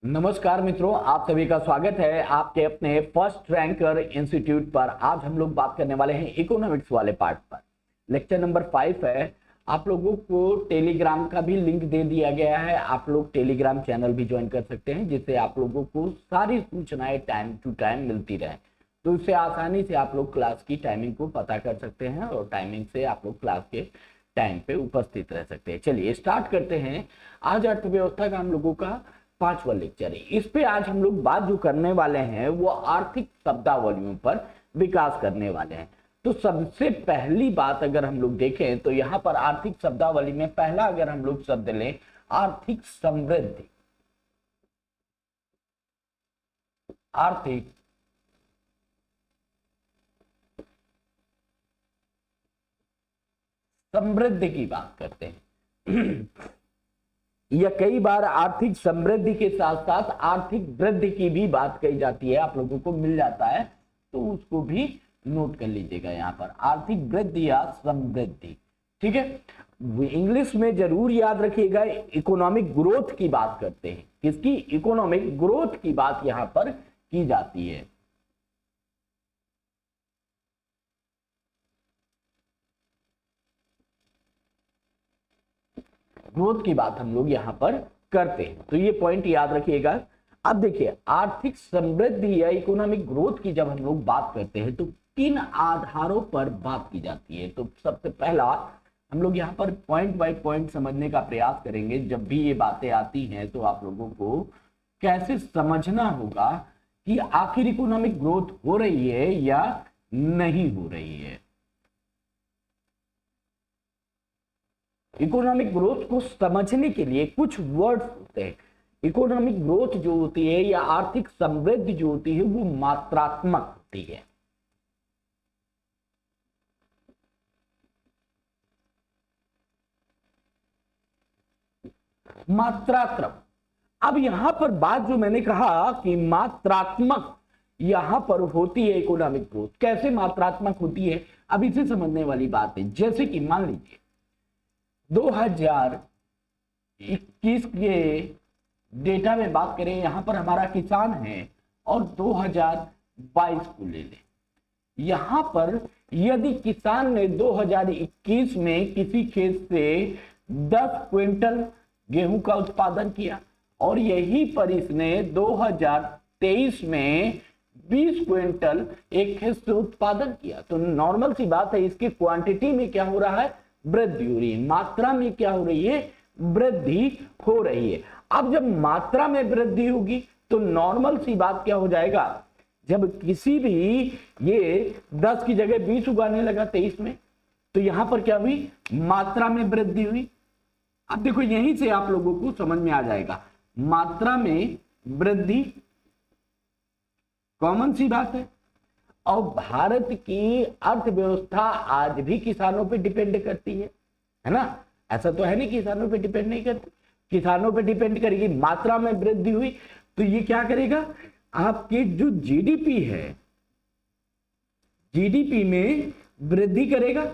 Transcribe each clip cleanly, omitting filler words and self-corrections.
नमस्कार मित्रों, आप सभी का स्वागत है आपके अपने फर्स्ट रैंकर इंस्टीट्यूट पर। आज हम लोग बात करने वाले हैं इकोनॉमिक्स वाले पार्ट पर। लेक्चर नंबर 5 है। आप लोगों को टेलीग्राम का भी लिंक दे दिया गया है। आप लोग टेलीग्राम चैनल भी ज्वाइन कर सकते हैं, जिससे आप लोगों को सारी सूचनाएं टाइम टू टाइम मिलती रहे, तो इससे आसानी से आप लोग क्लास की टाइमिंग को पता कर सकते हैं और टाइमिंग से आप लोग क्लास के टाइम पे उपस्थित रह सकते हैं। चलिए स्टार्ट करते हैं। आज अर्थव्यवस्था का हम लोगों का 5वां लेक्चर है। इस पे आज हम लोग बात जो करने वाले हैं वो आर्थिक शब्दावलियों पर विकास करने वाले हैं। तो सबसे पहली बात अगर हम लोग देखें तो यहाँ पर आर्थिक शब्दावली में पहला अगर हम लोग शब्द लें, आर्थिक समृद्धि। आर्थिक समृद्धि की बात करते हैं या कई बार आर्थिक समृद्धि के साथ साथ आर्थिक वृद्धि की भी बात कही जाती है, आप लोगों को मिल जाता है, तो उसको भी नोट कर लीजिएगा। यहाँ पर आर्थिक वृद्धि या समृद्धि, ठीक है। इंग्लिश में जरूर याद रखिएगा, इकोनॉमिक ग्रोथ की बात करते हैं। किसकी? इकोनॉमिक ग्रोथ की बात यहाँ पर की जाती है। ग्रोथ की बात हम लोग यहां पर करते हैं, तो ये पॉइंट याद रखिएगा। अब देखिए, आर्थिक समृद्धि या इकोनॉमिक ग्रोथ की जब हम लोग बात करते हैं तो किन आधारों पर बात की जाती है। तो सबसे पहला हम लोग यहाँ पर पॉइंट बाय पॉइंट समझने का प्रयास करेंगे। जब भी ये बातें आती हैं तो आप लोगों को कैसे समझना होगा कि आखिर इकोनॉमिक ग्रोथ हो रही है या नहीं हो रही है। इकोनॉमिक ग्रोथ को समझने के लिए कुछ वर्ड्स होते हैं। इकोनॉमिक ग्रोथ जो होती है या आर्थिक समृद्धि जो होती है वो मात्रात्मक होती है। मात्रात्मक। अब यहां पर बात जो मैंने कहा कि मात्रात्मक यहां पर होती है इकोनॉमिक ग्रोथ। कैसे मात्रात्मक होती है, अब इसे समझने वाली बात है। जैसे कि मान लीजिए 2021 के डेटा में बात करें, यहां पर हमारा किसान है और 2022 को ले लें। यहां पर यदि किसान ने 2021 में किसी खेत से 10 क्विंटल गेहूं का उत्पादन किया और यही पर इसने 2023 में 20 क्विंटल एक खेत से उत्पादन किया, तो नॉर्मल सी बात है, इसकी क्वांटिटी में क्या हो रहा है? वृद्धि हो रही है। मात्रा में क्या हो रही है? वृद्धि हो रही है। अब जब मात्रा में वृद्धि होगी तो नॉर्मल सी बात क्या हो जाएगा, जब किसी भी ये 10 की जगह 20 उगाने लगा 23 में, तो यहां पर क्या हुई? मात्रा में वृद्धि हुई। अब देखो, यहीं से आप लोगों को समझ में आ जाएगा, मात्रा में वृद्धि कॉमन सी बात है। और भारत की अर्थव्यवस्था आज भी किसानों पे डिपेंड करती है ना? ऐसा तो है नहीं किसानों पे डिपेंड नहीं करती, किसानों पे डिपेंड करेगी। मात्रा में वृद्धि हुई तो ये क्या करेगा? आपके जो जीडीपी है, जीडीपी में वृद्धि करेगा,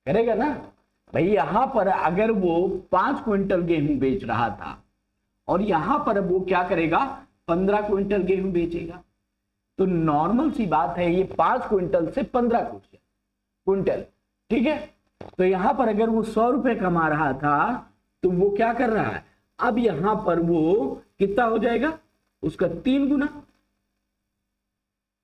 करेगा ना भाई। यहां पर अगर वो 5 क्विंटल गेहूं बेच रहा था और यहां पर वो क्या करेगा? 15 क्विंटल गेहूं बेचेगा, तो नॉर्मल सी बात है, ये 5 क्विंटल से 15 क्विंटल, ठीक है। तो यहां पर अगर वो 100 रुपए कमा रहा था तो वो क्या कर रहा है? अब यहां पर वो कितना हो जाएगा? उसका 3 गुना।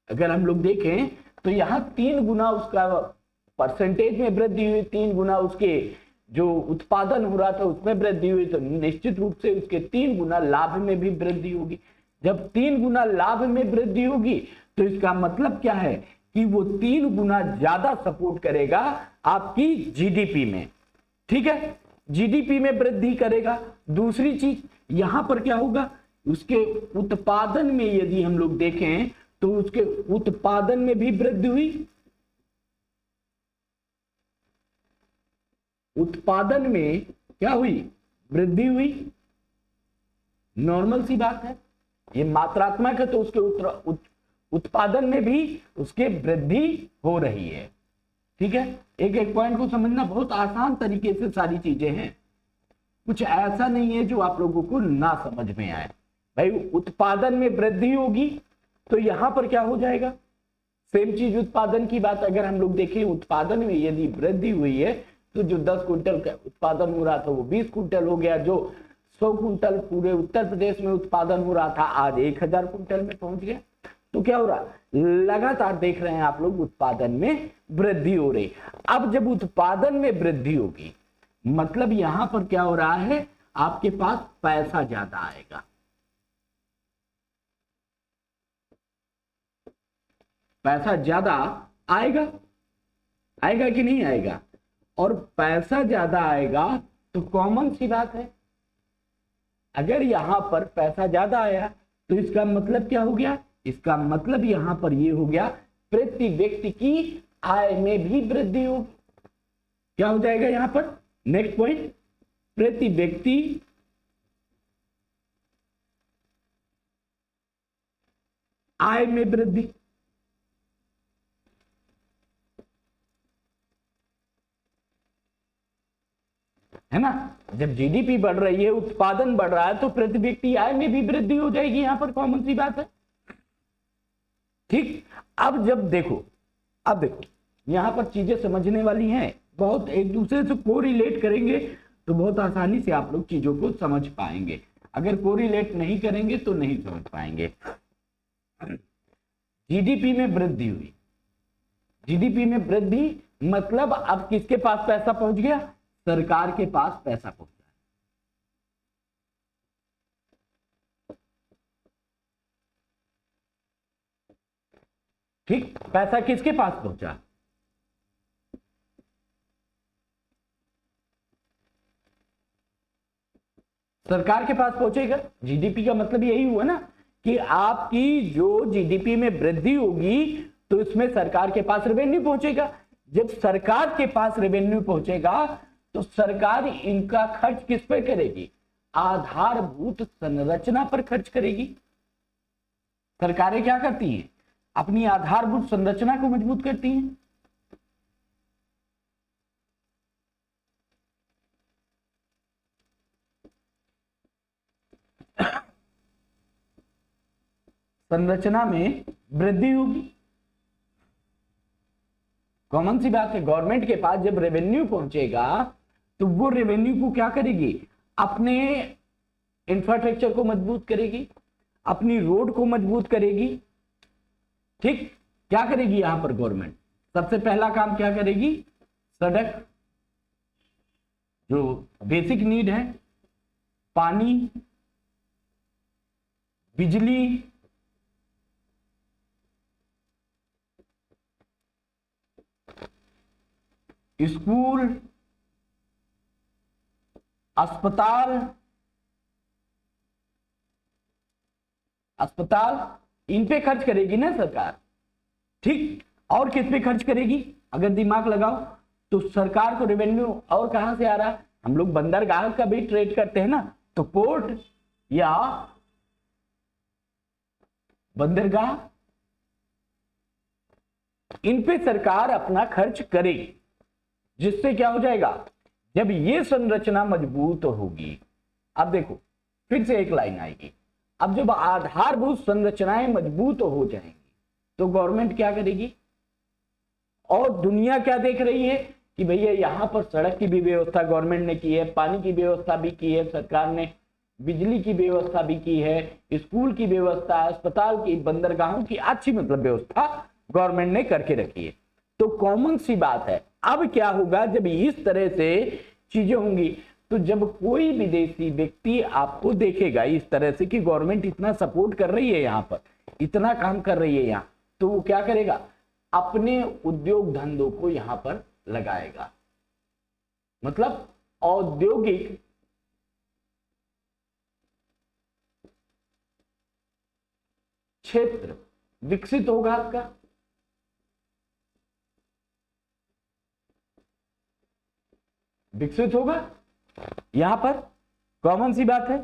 अगर हम लोग देखें तो यहां 3 गुना उसका परसेंटेज में वृद्धि हुई, 3 गुना उसके जो उत्पादन हो रहा था उसमें वृद्धि हुई, तो निश्चित रूप से उसके 3 गुना लाभ में भी वृद्धि होगी। जब 3 गुना लाभ में वृद्धि होगी तो इसका मतलब क्या है कि वो 3 गुना ज्यादा सपोर्ट करेगा आपकी जीडीपी में, ठीक है। जीडीपी में वृद्धि करेगा। दूसरी चीज यहां पर क्या होगा? उसके उत्पादन में यदि हम लोग देखें तो उसके उत्पादन में भी वृद्धि हुई। उत्पादन में क्या हुई? वृद्धि हुई। नॉर्मल सी बात है, ये मात्रात्मक है तो उसके उत्पादन में भी उसके वृद्धि हो रही है, ठीक है। एक एक पॉइंट को समझना बहुत आसान तरीके से सारी चीजें हैं। कुछ ऐसा नहीं है जो आप लोगों को ना समझ में आए। भाई उत्पादन में वृद्धि होगी तो यहां पर क्या हो जाएगा, सेम चीज उत्पादन की बात अगर हम लोग देखें, उत्पादन में यदि वृद्धि हुई है तो जो 10 कुंटल का उत्पादन हो रहा था वो 20 कुंटल हो गया, जो 100 कुंटल पूरे उत्तर प्रदेश में उत्पादन हो रहा था आज 1000 कुंटल में पहुंच गया। तो क्या हो रहा, लगातार देख रहे हैं आप लोग उत्पादन में वृद्धि हो रही। अब जब उत्पादन में वृद्धि होगी मतलब यहां पर क्या हो रहा है, आपके पास पैसा ज्यादा आएगा। पैसा ज्यादा आएगा, आएगा कि नहीं आएगा, और पैसा ज्यादा आएगा तो कॉमन सी बात है, अगर यहां पर पैसा ज्यादा आया तो इसका मतलब क्या हो गया, इसका मतलब यहां पर ये हो गया प्रति व्यक्ति की आय में भी वृद्धि होगी। क्या हो जाएगा यहां पर, नेक्स्ट पॉइंट, प्रति व्यक्ति आय में वृद्धि। है ना, जब जीडीपी बढ़ रही है, उत्पादन बढ़ रहा है तो प्रति व्यक्ति आय में भी वृद्धि हो जाएगी, यहां पर कॉमन सी बात है। ठीक, अब जब देखो, अब देखो यहां पर चीजें समझने वाली हैं, बहुत एक दूसरे से कोरिलेट करेंगे तो बहुत आसानी से आप लोग चीजों को समझ पाएंगे, अगर कोरिलेट नहीं करेंगे तो नहीं समझ पाएंगे। जीडीपी में वृद्धि हुई, जीडीपी में वृद्धि मतलब अब किसके पास पैसा पहुंच गया, सरकार के पास पैसा पहुंचा। ठीक, पैसा किसके पास पहुंचा, सरकार के पास पहुंचेगा। जीडीपी का मतलब यही हुआ ना कि आपकी जो जीडीपी में वृद्धि होगी तो इसमें सरकार के पास रेवेन्यू पहुंचेगा। जब सरकार के पास रेवेन्यू पहुंचेगा तो सरकार इनका खर्च किस पर करेगी, आधारभूत संरचना पर खर्च करेगी। सरकारें क्या करती हैं, अपनी आधारभूत संरचना को मजबूत करती हैं। संरचना में वृद्धि होगी, कॉमन सी बात है। गवर्नमेंट के पास जब रेवेन्यू पहुंचेगा तो वो रेवेन्यू को क्या करेगी, अपने इंफ्रास्ट्रक्चर को मजबूत करेगी, अपनी रोड को मजबूत करेगी। ठीक, क्या करेगी यहां पर गवर्नमेंट, सबसे पहला काम क्या करेगी, सड़क, जो बेसिक नीड है, पानी, बिजली, स्कूल, अस्पताल, अस्पताल इन पे खर्च करेगी ना सरकार। ठीक, और किस पे खर्च करेगी, अगर दिमाग लगाओ तो सरकार को रेवेन्यू और कहां से आ रहा है, हम लोग बंदरगाह का भी ट्रेड करते हैं ना, तो पोर्ट या बंदरगाह, इन पे सरकार अपना खर्च करेगी, जिससे क्या हो जाएगा, जब ये संरचना मजबूत होगी। अब देखो फिर से एक लाइन आएगी, अब जब आधारभूत संरचनाएं मजबूत हो जाएंगी तो गवर्नमेंट क्या करेगी, और दुनिया क्या देख रही है कि भैया यहां पर सड़क की भी व्यवस्था गवर्नमेंट ने की है, पानी की व्यवस्था भी की है सरकार ने, बिजली की व्यवस्था भी की है, स्कूल की व्यवस्था, अस्पताल की, बंदरगाहों की अच्छी मतलब व्यवस्था गवर्नमेंट ने करके रखी है। तो कॉमन सी बात है, अब क्या होगा जब इस तरह से चीजें होंगी तो जब कोई विदेशी व्यक्ति आपको देखेगा इस तरह से कि गवर्नमेंट इतना सपोर्ट कर रही है, यहां पर इतना काम कर रही है यहां, तो वो क्या करेगा, अपने उद्योग धंधों को यहां पर लगाएगा। मतलब औद्योगिक क्षेत्र विकसित होगा आपका। विकसित होगा, यहां पर कॉमन सी बात है।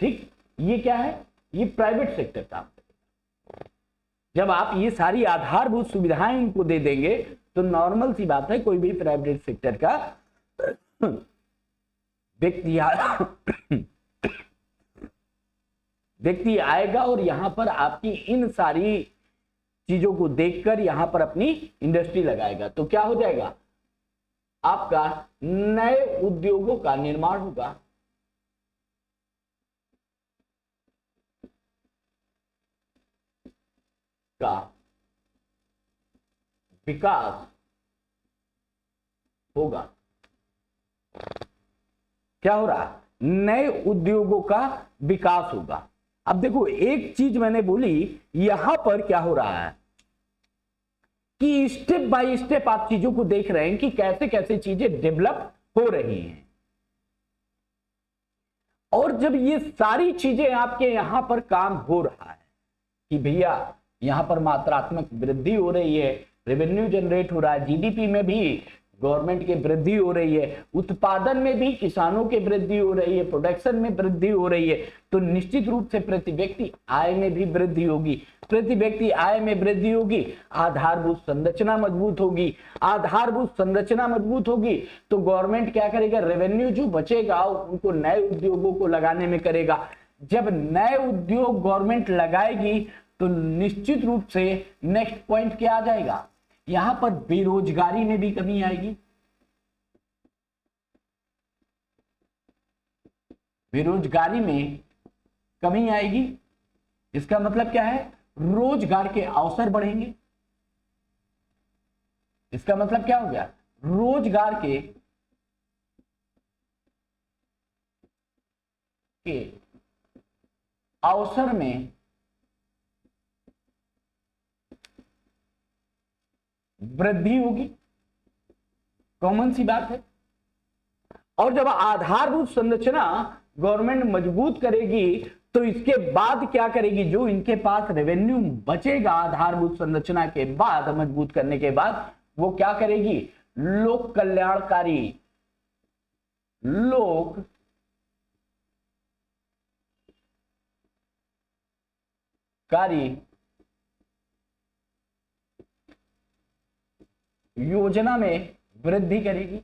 ठीक, ये क्या है, ये प्राइवेट सेक्टर काम करेगा। जब आप ये सारी आधारभूत सुविधाएं उनको दे देंगे तो नॉर्मल सी बात है कोई भी प्राइवेट सेक्टर का व्यक्ति आएगा और यहां पर आपकी इन सारी चीजों को देखकर यहां पर अपनी इंडस्ट्री लगाएगा, तो क्या हो जाएगा, आपका नए उद्योगों का निर्माण होगा। का विकास होगा। क्या हो रहा है, नए उद्योगों का विकास होगा। अब देखो एक चीज मैंने बोली, यहां पर क्या हो रहा है कि स्टेप बाय स्टेप आप चीजों को देख रहे हैं कि कैसे कैसे चीजें डेवलप हो रही हैं, और जब ये सारी चीजें आपके यहां पर काम हो रहा है कि भैया यहां पर मात्रात्मक वृद्धि हो रही है, रेवेन्यू जनरेट हो रहा है, जीडीपी में भी गवर्नमेंट की वृद्धि हो रही है, उत्पादन में भी किसानों की वृद्धि हो रही है, प्रोडक्शन में वृद्धि हो रही है, तो निश्चित रूप से प्रति व्यक्ति आय में भी वृद्धि होगी। प्रति व्यक्ति आय में वृद्धि होगी, आधारभूत संरचना मजबूत होगी। आधारभूत संरचना मजबूत होगी तो गवर्नमेंट क्या करेगा, रेवेन्यू जो बचेगा उनको नए उद्योगों को लगाने में करेगा। जब नए उद्योग गवर्नमेंट लगाएगी तो निश्चित रूप से नेक्स्ट पॉइंट क्या आ जाएगा, यहां पर बेरोजगारी में भी कमी आएगी। बेरोजगारी में कमी आएगी, इसका मतलब क्या है, रोजगार के अवसर बढ़ेंगे। इसका मतलब क्या हो गया, रोजगार के अवसर में वृद्धि होगी, कॉमन सी बात है। और जब आधारभूत संरचना गवर्नमेंट मजबूत करेगी तो इसके बाद क्या करेगी, जो इनके पास रेवेन्यू बचेगा आधारभूत संरचना के बाद, मजबूत करने के बाद, वो क्या करेगी, लोक कल्याणकारी, लोक कारी योजना में वृद्धि करेगी।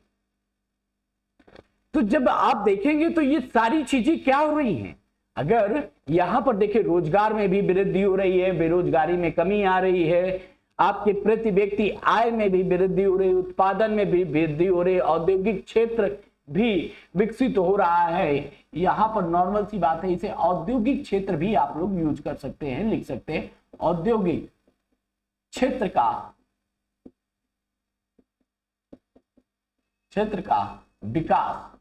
तो जब आप देखेंगे तो ये सारी चीजें क्या हो रही हैं, अगर यहां पर देखें रोजगार में भी वृद्धि हो रही है, बेरोजगारी में कमी आ रही है, आपके प्रति व्यक्ति आय में भी वृद्धि हो रही है, उत्पादन में भी वृद्धि हो रही है, औद्योगिक क्षेत्र भी विकसित हो रहा है। यहां पर नॉर्मल सी बात है, इसे औद्योगिक क्षेत्र भी आप लोग यूज कर सकते हैं, लिख सकते हैं औद्योगिक क्षेत्र का विकास।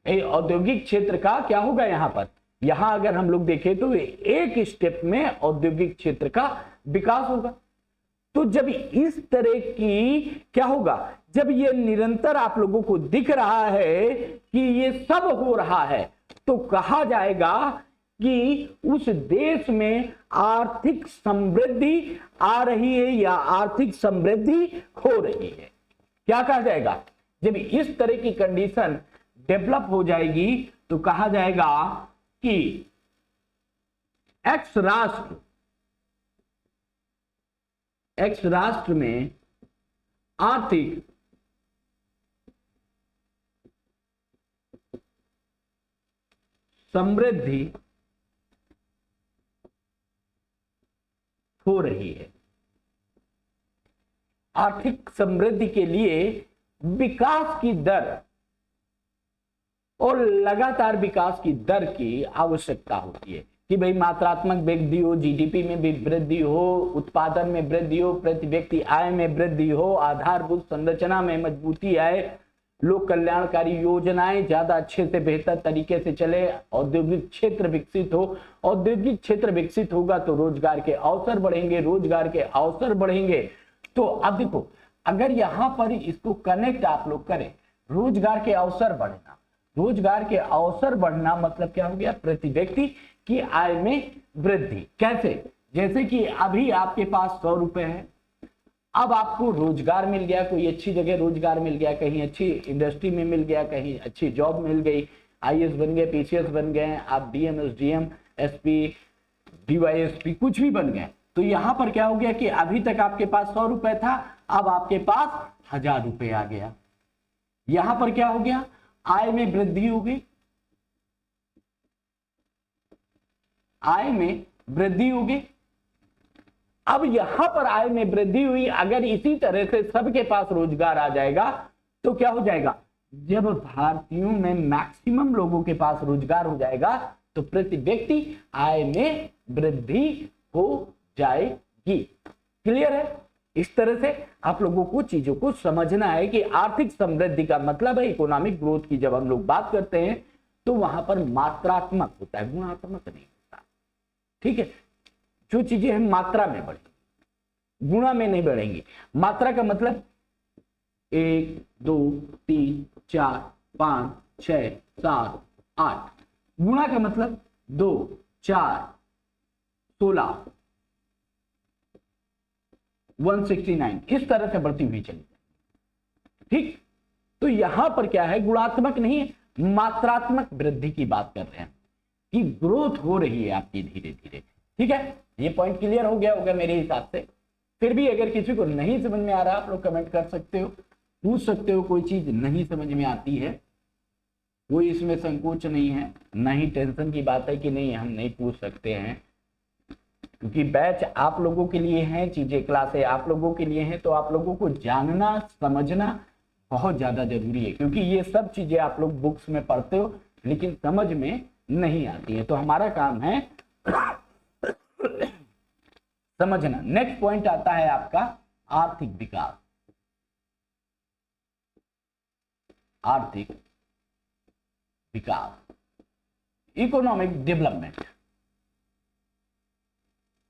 औद्योगिक क्षेत्र का क्या होगा, यहां पर, यहां अगर हम लोग देखें तो एक स्टेप में औद्योगिक क्षेत्र का विकास होगा। तो जब इस तरह की क्या होगा, जब ये निरंतर आप लोगों को दिख रहा है कि ये सब हो रहा है, तो कहा जाएगा कि उस देश में आर्थिक समृद्धि आ रही है या आर्थिक समृद्धि हो रही है। क्या कहा जाएगा, जब इस तरह की कंडीशन डेवलप हो जाएगी तो कहा जाएगा कि एक्स राष्ट्र में आर्थिक समृद्धि हो रही है। आर्थिक समृद्धि के लिए विकास की दर और लगातार विकास की दर की आवश्यकता होती है कि भाई मात्रात्मक वृद्धि हो, जीडीपी में भी वृद्धि हो, उत्पादन में वृद्धि हो, प्रति व्यक्ति आय में वृद्धि हो, आधारभूत संरचना में मजबूती आए, लोक कल्याणकारी योजनाएं ज्यादा अच्छे से बेहतर तरीके से चले, औद्योगिक क्षेत्र विकसित हो। औद्योगिक क्षेत्र विकसित होगा तो रोजगार के अवसर बढ़ेंगे, रोजगार के अवसर बढ़ेंगे। तो अब देखो, अगर यहां पर इसको कनेक्ट आप लोग करें, रोजगार के अवसर बढ़ना, रोजगार के अवसर बढ़ना मतलब क्या हो गया, प्रति व्यक्ति की आय में वृद्धि। कैसे, जैसे कि अभी आपके पास 100 रुपए है, अब आपको रोजगार मिल गया, कोई अच्छी जगह रोजगार मिल गया, कहीं अच्छी इंडस्ट्री में मिल गया, कहीं अच्छी जॉब मिल गई, आईएएस बन गए, पीसीएस बन गए, आप डीएम, एसडीएम, एसपी, डीवाईएसपी कुछ भी बन गए। तो यहां पर क्या हो गया कि अभी तक आपके पास 100 रुपए था, अब आपके पास 1000 रुपए आ गया। यहां पर क्या हो गया, आय में वृद्धि हो गई, आय में वृद्धि हो गई। अब यहां पर आय में वृद्धि हुई, अगर इसी तरह से सबके पास रोजगार आ जाएगा तो क्या हो जाएगा, जब भारतीयों में मैक्सिमम लोगों के पास रोजगार हो जाएगा तो प्रति व्यक्ति आय में वृद्धि हो जाएगी। क्लियर है? इस तरह से आप लोगों को चीजों को समझना है कि आर्थिक समृद्धि का मतलब है इकोनॉमिक ग्रोथ की। जब हम लोग बात करते हैं तो वहां पर मात्रात्मक होता है, गुणात्मक नहीं होता। ठीक है, जो चीजें हम मात्रा में बढ़ेंगी, गुणा में नहीं बढ़ेंगी। मात्रा का मतलब 1 2 3 4 5 6 7 8, गुणा का मतलब 2 4 16 169, इस तरह से बढ़ती हुई चली। ठीक, तो यहां पर क्या है, गुणात्मक नहीं है, मात्रात्मक वृद्धि की बात कर रहे हैं कि ग्रोथ हो रही है आपकी धीरे धीरे। ठीक है, ये पॉइंट क्लियर हो गया होगा मेरे हिसाब से। फिर भी अगर किसी को नहीं समझ में आ रहा, आप लोग कमेंट कर सकते हो, पूछ सकते हो, कोई चीज नहीं समझ में आती है, कोई इसमें संकोच नहीं है, ना ही टेंशन की बात है कि नहीं हम नहीं पूछ सकते हैं, क्योंकि बैच आप लोगों के लिए है, चीजें क्लासें आप लोगों के लिए हैं, तो आप लोगों को जानना समझना बहुत ज्यादा जरूरी है, क्योंकि ये सब चीजें आप लोग बुक्स में पढ़ते हो लेकिन समझ में नहीं आती है, तो हमारा काम है समझना। नेक्स्ट पॉइंट आता है आपका आर्थिक विकास। आर्थिक विकास, इकोनॉमिक डेवलपमेंट।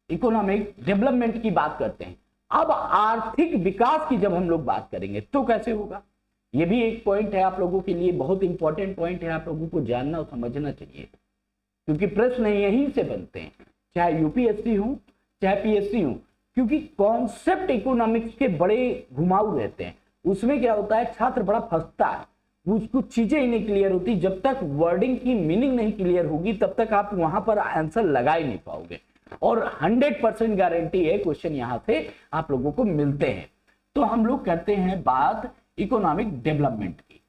इकोनॉमिक डेवलपमेंट की बात करते हैं। अब आर्थिक विकास की जब हम लोग बात करेंगे तो कैसे होगा, ये भी एक पॉइंट है आप लोगों के लिए, बहुत इंपॉर्टेंट पॉइंट है, आप लोगों को जानना और समझना चाहिए, क्योंकि प्रश्न यहीं से बनते हैं, चाहे यूपीएससी हो चाहे पीएससी हो, क्योंकि कॉन्सेप्ट इकोनॉमिक्स के बड़े घुमाऊ रहते हैं। उसमें क्या होता है, छात्र बड़ा फंसता है, कुछ चीजें ही नहीं क्लियर होती। जब तक वर्डिंग की मीनिंग नहीं क्लियर होगी तब तक आप वहां पर आंसर लगा ही नहीं पाओगे, और 100% गारंटी है क्वेश्चन यहां से आप लोगों को मिलते हैं। तो हम लोग करते हैं बात इकोनॉमिक डेवलपमेंट की,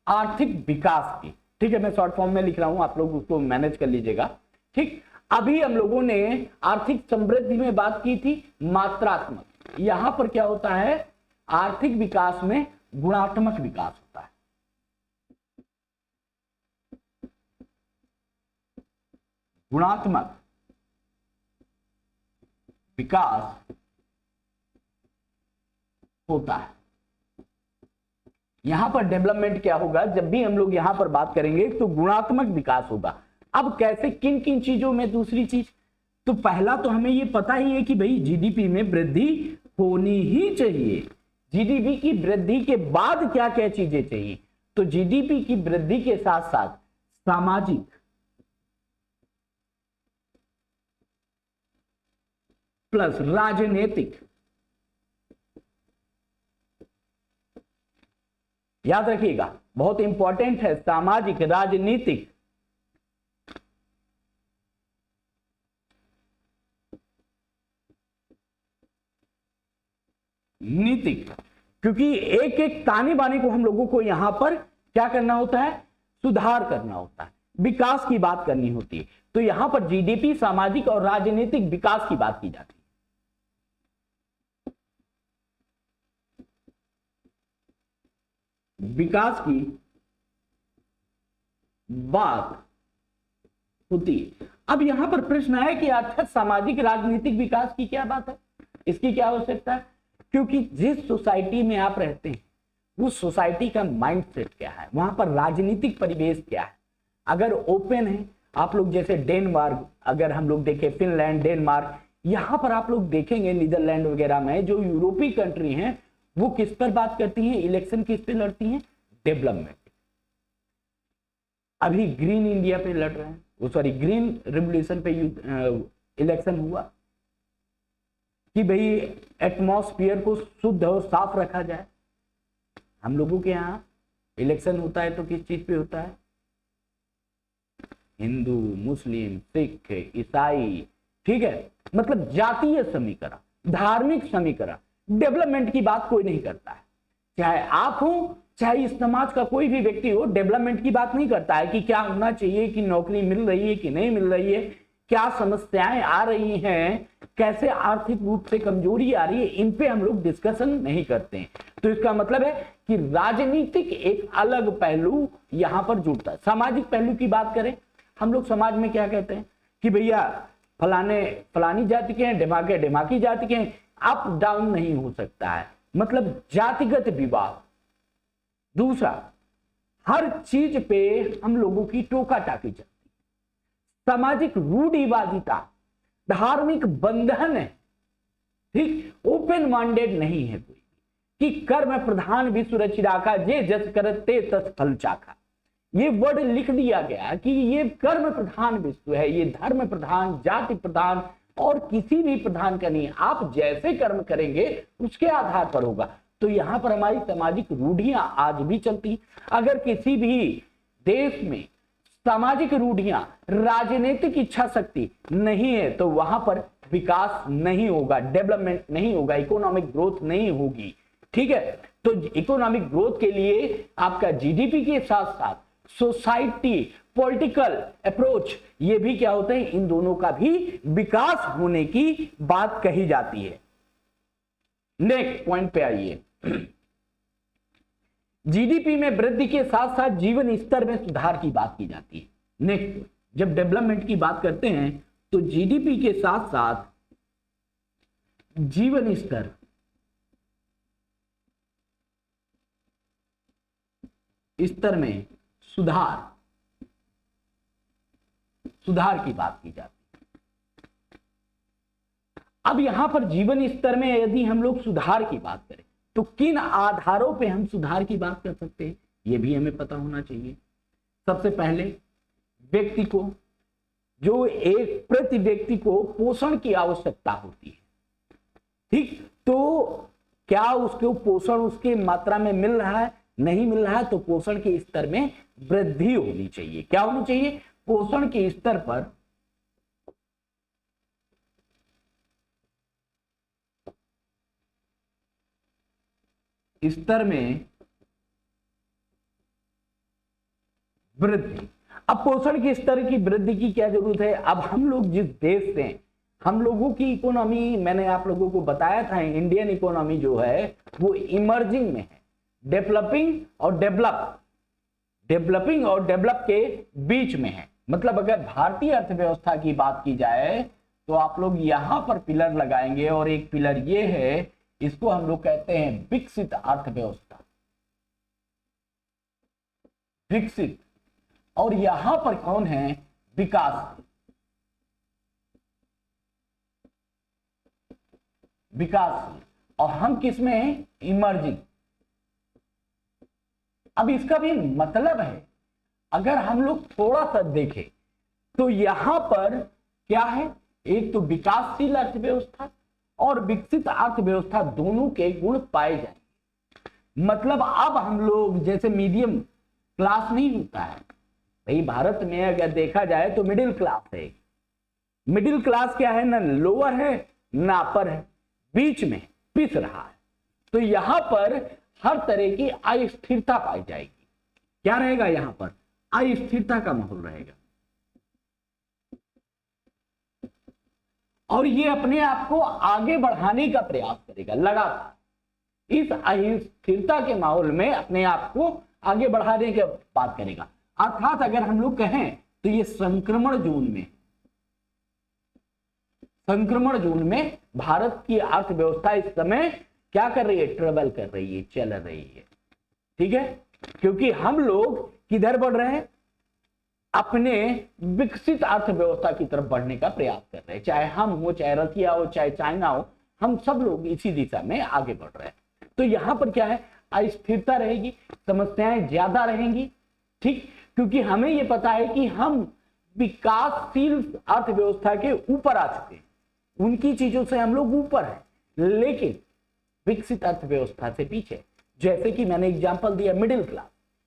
आर्थिक विकास की। ठीक है, मैं शॉर्ट फॉर्म में लिख रहा हूं, आप लोग उसको मैनेज कर लीजिएगा। ठीक, अभी हम लोगों ने आर्थिक समृद्धि में बात की थी मात्रात्मक, यहां पर क्या होता है, आर्थिक विकास में गुणात्मक विकास होता है। गुणात्मक विकास होता है। यहां पर डेवलपमेंट क्या होगा, जब भी हम लोग यहां पर बात करेंगे तो गुणात्मक विकास होगा। अब कैसे, किन किन चीजों में, दूसरी चीज तो पहला तो हमें ये पता ही है कि भाई जीडीपी में वृद्धि होनी ही चाहिए। जीडीपी की वृद्धि के बाद क्या क्या चीजें चाहिए, तो जीडीपी की वृद्धि के साथ साथ सामाजिक, प्लस राजनीतिक, याद रखिएगा बहुत इंपॉर्टेंट है, सामाजिक राजनीतिक नीतिक, क्योंकि एक एक ताने बाने को हम लोगों को यहां पर क्या करना होता है, सुधार करना होता है, विकास की बात करनी होती है। तो यहां पर जीडीपी, सामाजिक और राजनीतिक विकास की बात की जाती है। विकास की बात होती है। अब यहां पर प्रश्न है कि अर्थात सामाजिक राजनीतिक विकास की क्या बात है, इसकी क्या आवश्यकता है, क्योंकि जिस सोसाइटी में आप रहते हैं उस सोसाइटी का माइंडसेट क्या है, वहां पर राजनीतिक परिवेश क्या है। अगर ओपन है, आप लोग जैसे डेनमार्क, अगर हम लोग देखें फिनलैंड, डेनमार्क, यहां पर आप लोग देखेंगे नीदरलैंड वगैरह में जो यूरोपीय कंट्री हैं वो किस पर बात करती हैं, इलेक्शन किस पे लड़ती हैं, डेवलपमेंट। अभी ग्रीन इंडिया पे लड़ रहे हैं, वो सॉरी ग्रीन रिवोल्यूशन पे इलेक्शन हुआ कि भाई एटमॉस्फेयर को शुद्ध और साफ रखा जाए। हम लोगों के यहाँ इलेक्शन होता है तो किस चीज पे होता है, हिंदू, मुस्लिम, सिख, ईसाई, ठीक है, मतलब जातीय समीकरण, धार्मिक समीकरण, डेवलपमेंट की बात कोई नहीं करता है। चाहे आप हो, चाहे इस समाज का कोई भी व्यक्ति हो, डेवलपमेंट की बात नहीं करता है कि क्या होना चाहिए, कि नौकरी मिल रही है कि नहीं मिल रही है, क्या समस्याएं आ रही हैं, कैसे आर्थिक रूप से कमजोरी आ रही है, इन पे हम लोग डिस्कशन नहीं करते हैं। तो इसका मतलब है कि राजनीतिक एक अलग पहलू यहां पर जुड़ता है। सामाजिक पहलू की बात करें, हम लोग समाज में क्या कहते हैं कि भैया फलाने फलानी जाति के हैं, ढिमाके ढिमाकी जाति के हैं, अप डाउन नहीं हो सकता है, मतलब जातिगत विवाद। दूसरा, हर चीज पे हम लोगों की टोका टाकी चलती है, सामाजिक रूढ़िवादिता, धार्मिक बंधन है, ठीक, ओपन माइंडेड नहीं है कोई, कि कर्म प्रधान विश्व रचि राखा, जे जस करते तस फल चाखा। ये वर्ड लिख दिया गया कि ये कर्म प्रधान विश्व है, ये धर्म प्रधान, जाति प्रधान और किसी भी प्रधान का नहीं, आप जैसे कर्म करेंगे उसके आधार पर होगा। तो यहां पर हमारी सामाजिक रूढ़ियां आज भी चलती। अगर किसी भी देश में सामाजिक रूढ़ियां, राजनीतिक इच्छा शक्ति नहीं है तो वहां पर विकास नहीं होगा, डेवलपमेंट नहीं होगा, इकोनॉमिक ग्रोथ नहीं होगी। ठीक है, तो इकोनॉमिक ग्रोथ के लिए आपका जीडीपी के साथ साथ सोसाइटी, पॉलिटिकल अप्रोच, ये भी क्या होते हैं, इन दोनों का भी विकास होने की बात कही जाती है। नेक्स्ट पॉइंट पे आइए। जीडीपी में वृद्धि के साथ साथ जीवन स्तर में सुधार की बात की जाती है। नेक्स्ट, जब डेवलपमेंट की बात करते हैं तो जीडीपी के साथ साथ जीवन स्तर में सुधार की बात की जाती है। अब यहां पर जीवन स्तर में यदि हम लोग सुधार की बात करें तो किन आधारों पे हम सुधार की बात कर सकते हैं, यह भी हमें पता होना चाहिए। सबसे पहले व्यक्ति को, जो एक प्रति व्यक्ति को पोषण की आवश्यकता होती है, ठीक, तो क्या उसको पोषण उसके मात्रा में मिल रहा है, नहीं मिल रहा है, तो पोषण के स्तर में वृद्धि होनी चाहिए। क्या होनी चाहिए, पोषण के स्तर पर वृद्धि। अब पोषण के स्तर की वृद्धि की क्या जरूरत है। अब हम लोग जिस देश से, हम लोगों की इकोनॉमी, मैंने आप लोगों को बताया था, इंडियन इकोनॉमी जो है वो इमर्जिंग में है, डेवलपिंग और डेवलप के बीच में है। मतलब अगर भारतीय अर्थव्यवस्था की बात की जाए तो आप लोग यहां पर पिलर लगाएंगे, और एक पिलर ये है, इसको हम लोग कहते हैं विकसित अर्थव्यवस्था, विकसित, और यहां पर कौन है, विकास, और हम किस में हैं, इमर्जिंग। अब इसका भी मतलब है, अगर हम लोग थोड़ा सा देखें तो यहां पर क्या है, एक तो विकासशील अर्थव्यवस्था और विकसित अर्थव्यवस्था दोनों के गुण पाए जाएंगे। मतलब अब हम लोग जैसे मीडियम क्लास नहीं होता है भाई, भारत में अगर देखा जाए तो मिडिल क्लास है। मिडिल क्लास क्या है, ना लोअर है ना अपर है, बीच में पिस रहा है। तो यहां पर हर तरह की अस्थिरता पाई जाएगी। क्या रहेगा, यहां पर अस्थिरता का माहौल रहेगा, और ये अपने आप को आगे बढ़ाने का प्रयास करेगा लगातार। इस अस्थिरता के माहौल में अपने आप को आगे बढ़ाने की बात करेगा। अर्थात अगर हम लोग कहें तो ये संक्रमण जोन में भारत की अर्थव्यवस्था इस समय क्या कर रही है, ट्रेवल कर रही है, चल रही है। ठीक है, क्योंकि हम लोग किधर बढ़ रहे हैं, अपने विकसित अर्थव्यवस्था की तरफ बढ़ने का प्रयास कर रहे हैं। चाहे हम हो, चाहे रसिया हो, चाहे चाइना हो, हम सब लोग इसी दिशा में आगे बढ़ रहे हैं। तो यहां पर क्या है, अस्थिरता रहेगी, समस्याएं ज्यादा रहेंगी। ठीक, क्योंकि हमें यह पता है कि हम विकासशील अर्थव्यवस्था के ऊपर आ चुके हैं, उनकी चीजों से हम लोग ऊपर हैं, लेकिन विकसित अर्थव्यवस्था से पीछे। जैसे कि मैंने एग्जांपल दिया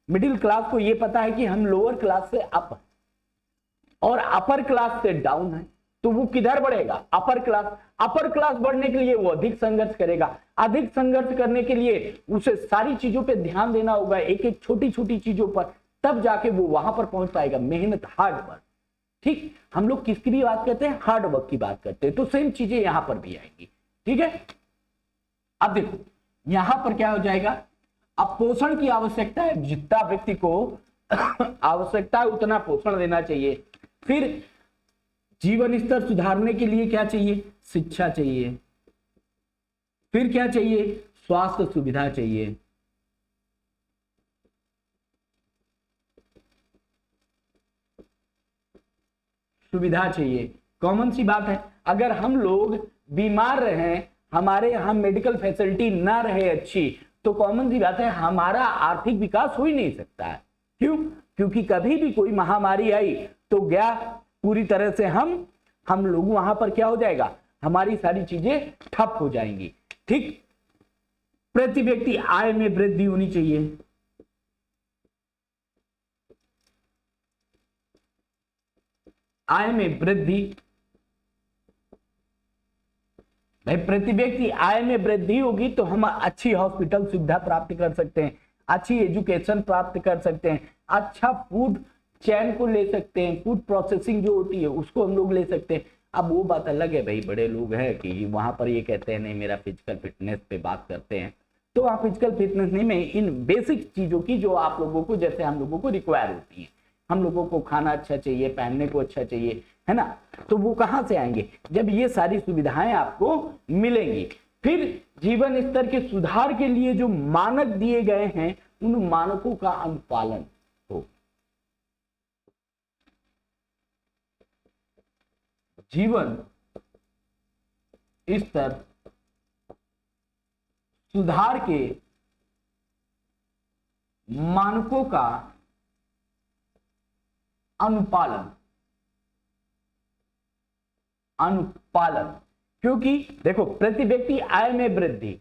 मिडिल क्लास को यह पता है कि हम लोअर क्लास से अप और अपर क्लास से डाउन है, तो वो किधर बढ़ेगा, अपर क्लास। अपर क्लास बढ़ने के लिए वो अधिक संघर्ष करेगा, अधिक संघर्ष करने के लिए उसे सारी चीजों पे ध्यान देना होगा, एक एक छोटी छोटी चीजों पर, तब जाके वो वहां पर पहुंच पाएगा। मेहनत, हार्ड वर्क। ठीक, हम लोग किसकी भी बात करते हैं, हार्ड वर्क की बात करते हैं, तो सेम चीजें यहां पर भी आएंगी। ठीक है, अब देखो यहां पर क्या हो जाएगा, अब पोषण की आवश्यकता है, जितना व्यक्ति को आवश्यकता है उतना पोषण देना चाहिए। फिर जीवन स्तर सुधारने के लिए क्या चाहिए, शिक्षा चाहिए। फिर क्या चाहिए, स्वास्थ्य सुविधा चाहिए। सुविधा चाहिए। कॉमन सी बात है, अगर हम लोग बीमार रहे, हमारे यहां मेडिकल फैसिलिटी ना रहे अच्छी, तो कॉमन सी बात है हमारा आर्थिक विकास हो ही नहीं सकता है। क्यों, क्योंकि कभी भी कोई महामारी आई तो गया पूरी तरह से हम लोग वहां पर क्या हो जाएगा, हमारी सारी चीजें ठप हो जाएंगी। ठीक, प्रति व्यक्ति आय में वृद्धि होनी चाहिए। आय में वृद्धि, भाई प्रति व्यक्ति आय में वृद्धि होगी तो हम अच्छी हॉस्पिटल सुविधा प्राप्त कर सकते हैं, अच्छी एजुकेशन प्राप्त कर सकते हैं, अच्छा फूड चैन को ले सकते हैं, फूड प्रोसेसिंग जो होती है उसको हम लोग ले सकते हैं। अब वो बात अलग है भाई, बड़े लोग हैं कि वहां पर ये कहते हैं नहीं मेरा फिजिकल फिटनेस पे बात करते हैं, तो आप फिजिकल फिटनेस नहीं, मैं इन बेसिक चीजों की जो आप लोगों को, जैसे हम लोगों को रिक्वायर होती है, हम लोगों को खाना अच्छा चाहिए, पहनने को अच्छा चाहिए, है ना, तो वो कहां से आएंगे, जब ये सारी सुविधाएं आपको मिलेंगी। फिर जीवन स्तर के सुधार के लिए जो मानक दिए गए हैं उन मानकों का अनुपालन हो। जीवन स्तर सुधार के मानकों का अनुपालन, क्योंकि देखो प्रति व्यक्ति आय में वृद्धि,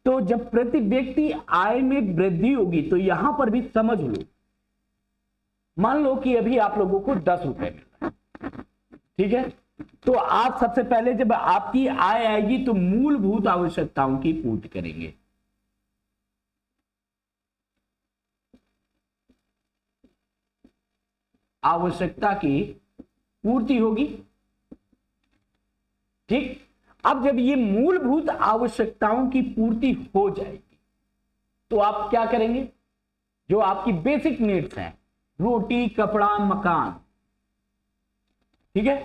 तो जब प्रति व्यक्ति आय में वृद्धि होगी तो यहां पर भी समझ लो, मान लो कि अभी आप लोगों को 10 रुपए मिल रहा है, ठीक है, तो आप सबसे पहले जब आपकी आय आएगी तो मूलभूत आवश्यकताओं की पूर्ति करेंगे। आवश्यकता की पूर्ति होगी। ठीक, अब जब ये मूलभूत आवश्यकताओं की पूर्ति हो जाएगी तो आप क्या करेंगे, जो आपकी बेसिक नीड्स हैं, रोटी कपड़ा मकान, ठीक है,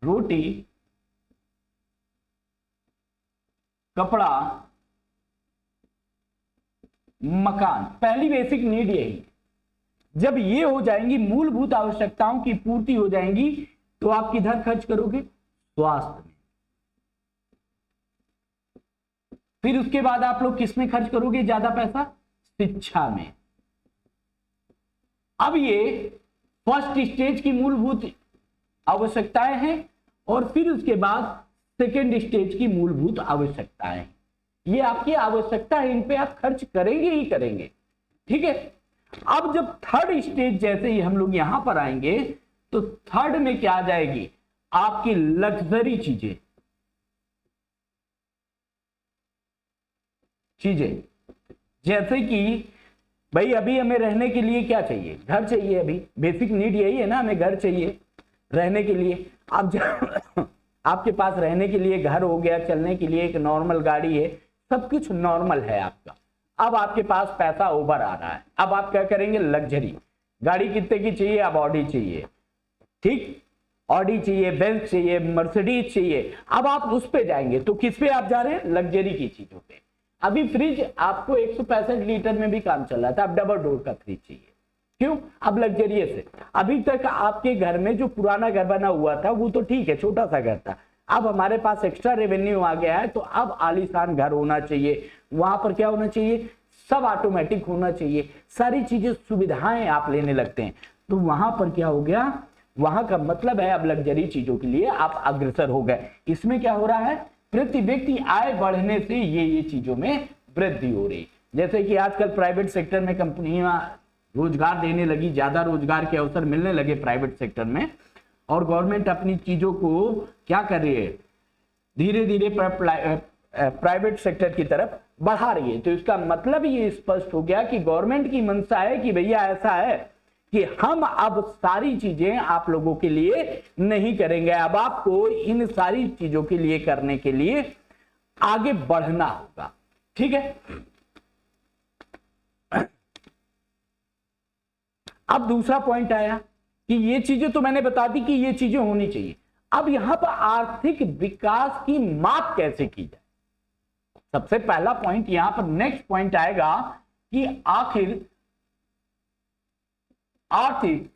रोटी कपड़ा मकान, पहली बेसिक नीड यही। जब ये हो जाएंगी, मूलभूत आवश्यकताओं की पूर्ति हो जाएंगी, तो आप किधर खर्च करोगे, स्वास्थ्य में। फिर उसके बाद आप लोग किस में खर्च करोगे ज्यादा पैसा, शिक्षा में। अब ये फर्स्ट स्टेज की मूलभूत आवश्यकताएं हैं और फिर उसके बाद सेकेंड स्टेज की मूलभूत आवश्यकताएं। ये आपकी आवश्यकता है, इन पे आप खर्च करेंगे ही करेंगे। ठीक है, अब जब थर्ड स्टेज जैसे ही हम लोग यहां पर आएंगे तो थर्ड में क्या आ जाएगी, आपकी लग्जरी चीजें, जैसे कि भाई अभी हमें रहने के लिए क्या चाहिए, घर चाहिए। अभी बेसिक नीड यही है ना, हमें घर चाहिए रहने के लिए। अब जब आपके पास रहने के लिए घर हो गया, चलने के लिए एक नॉर्मल गाड़ी है, सब कुछ नॉर्मल है आपका। अब आपके पास पैसा ओवर आ रहा है, अब आप क्या करेंगे, लग्जरी गाड़ी कितने की चाहिए, अब ऑडी चाहिए, ठीक, ऑडी चाहिए, बेंज चाहिए, मर्सिडीज चाहिए। अब आप उस पे जाएंगे तो किस पे आप जा रहे हैं, लग्जरी की चीजों पे। अभी फ्रिज आपको 165 लीटर में भी काम चल रहा था, अब डबल डोर का फ्रिज चाहिए। क्यों, अब लग्जरियस है। अभी तक आपके घर में जो पुराना घर बना हुआ था वो तो ठीक है, छोटा सा घर था, अब हमारे पास एक्स्ट्रा रेवेन्यू आ गया है तो अब आलीशान घर होना चाहिए। वहां पर क्या होना चाहिए, सब ऑटोमेटिक होना चाहिए, सारी चीजें सुविधाएं आप लेने लगते हैं। तो वहां पर क्या हो गया, वहां का मतलब है अब लग्जरी चीजों के लिए आप अग्रसर हो गए। इसमें क्या हो रहा है, प्रति व्यक्ति आय बढ़ने से ये चीजों में वृद्धि हो रही। जैसे कि आजकल प्राइवेट सेक्टर में कंपनियां रोजगार देने लगी, ज्यादा रोजगार के अवसर मिलने लगे प्राइवेट सेक्टर में, और गवर्नमेंट अपनी चीजों को क्या कर रही है, धीरे धीरे प्राइवेट सेक्टर की तरफ बढ़ा रही है। तो इसका मतलब ये स्पष्ट हो गया कि गवर्नमेंट की मंशा है कि भैया ऐसा है कि हम अब सारी चीजें आप लोगों के लिए नहीं करेंगे, अब आपको इन सारी चीजों के लिए करने के लिए आगे बढ़ना होगा। ठीक है, अब दूसरा पॉइंट आया कि ये चीजें तो मैंने बता दी कि ये चीजें होनी चाहिए। अब यहां पर आर्थिक विकास की माप कैसे की जाए, सबसे पहला पॉइंट यहां पर नेक्स्ट पॉइंट आएगा कि आखिर आर्थिक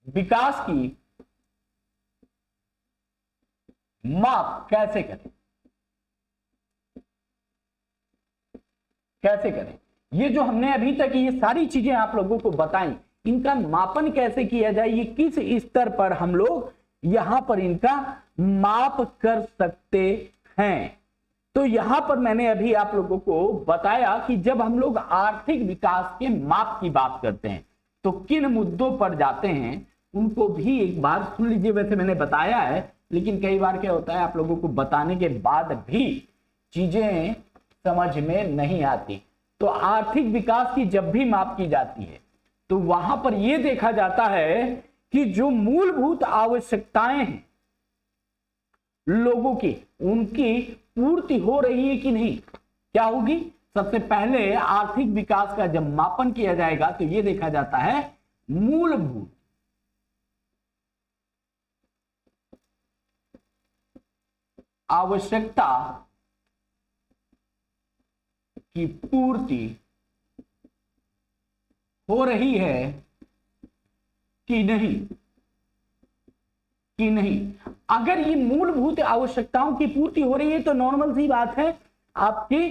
विकास की माप कैसे करें, कैसे करें। ये जो हमने अभी तक ये सारी चीजें आप लोगों को बताई, इनका मापन कैसे किया जाए, ये किस स्तर पर हम लोग यहां पर इनका माप कर सकते हैं। तो यहां पर मैंने अभी आप लोगों को बताया कि जब हम लोग आर्थिक विकास के माप की बात करते हैं तो किन मुद्दों पर जाते हैं, उनको भी एक बार सुन लीजिए। वैसे मैंने बताया है, लेकिन कई बार क्या होता है आप लोगों को बताने के बाद भी चीजें समझ में नहीं आती। तो आर्थिक विकास की जब भी माप की जाती है तो वहां पर यह देखा जाता है कि जो मूलभूत आवश्यकताएं हैं लोगों की, उनकी पूर्ति हो रही है कि नहीं। क्या होगी, सबसे पहले आर्थिक विकास का जब मापन किया जाएगा तो यह देखा जाता है मूलभूत आवश्यकता की पूर्ति हो रही है कि नहीं, कि नहीं। अगर ये मूलभूत आवश्यकताओं की पूर्ति हो रही है तो नॉर्मल सी बात है, आपकी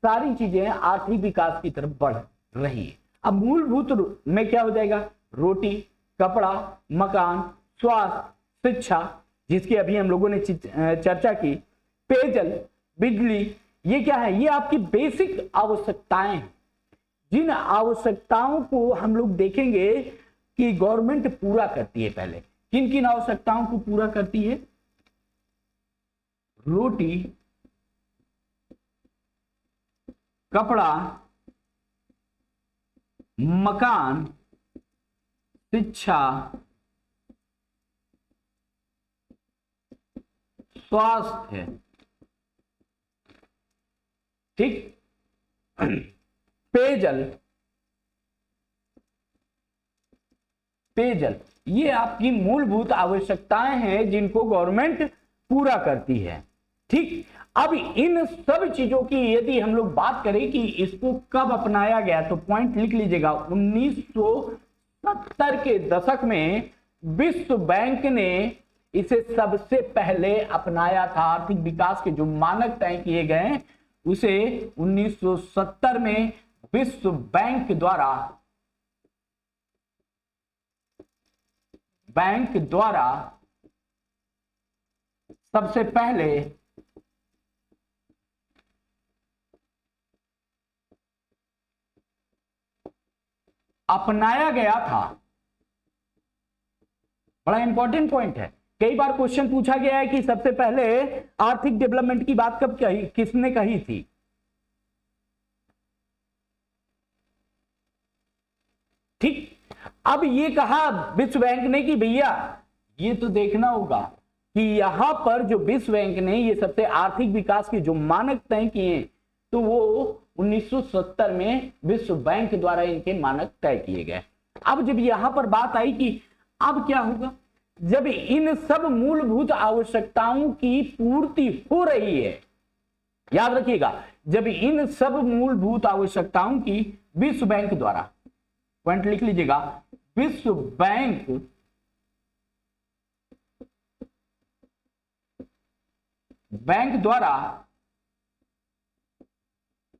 सारी चीजें आर्थिक विकास की तरफ बढ़ रही है। अब मूलभूत में क्या हो जाएगा, रोटी, कपड़ा, मकान, स्वास्थ्य, शिक्षा, जिसकी अभी हम लोगों ने चर्चा की, पेयजल, बिजली, ये क्या है, ये आपकी बेसिक आवश्यकताएं हैं। जिन आवश्यकताओं को हम लोग देखेंगे कि गवर्नमेंट पूरा करती है। पहले किन किन आवश्यकताओं को पूरा करती है, रोटी, कपड़ा, मकान, शिक्षा, स्वास्थ्य, ठीक, पेयजल, पेयजल, ये आपकी मूलभूत आवश्यकताएं हैं जिनको गवर्नमेंट पूरा करती है। ठीक, अब इन सब चीजों की यदि हम लोग बात करें कि इसको कब अपनाया गया तो पॉइंट लिख लीजिएगा। 1970 के दशक में विश्व बैंक ने इसे सबसे पहले अपनाया था। आर्थिक विकास के जो मानक तय किए गए उसे 1970 में विश्व बैंक द्वारा सबसे पहले अपनाया गया था। बड़ा इंपॉर्टेंट पॉइंट है, कई बार क्वेश्चन पूछा गया है कि सबसे पहले आर्थिक डेवलपमेंट की बात कब कही, किसने कही थी। ठीक, अब ये कहा विश्व बैंक ने कि भैया ये तो देखना होगा कि यहां पर जो विश्व बैंक ने ये सबसे आर्थिक विकास के जो मानक तय किए तो वो 1970 में विश्व बैंक द्वारा इनके मानक तय किए गए। अब जब यहां पर बात आई कि अब क्या होगा, जब इन सब मूलभूत आवश्यकताओं की पूर्ति हो रही है, याद रखिएगा, जब इन सब मूलभूत आवश्यकताओं की विश्व बैंक द्वारा, पॉइंट लिख लीजिएगा, विश्व बैंक द्वारा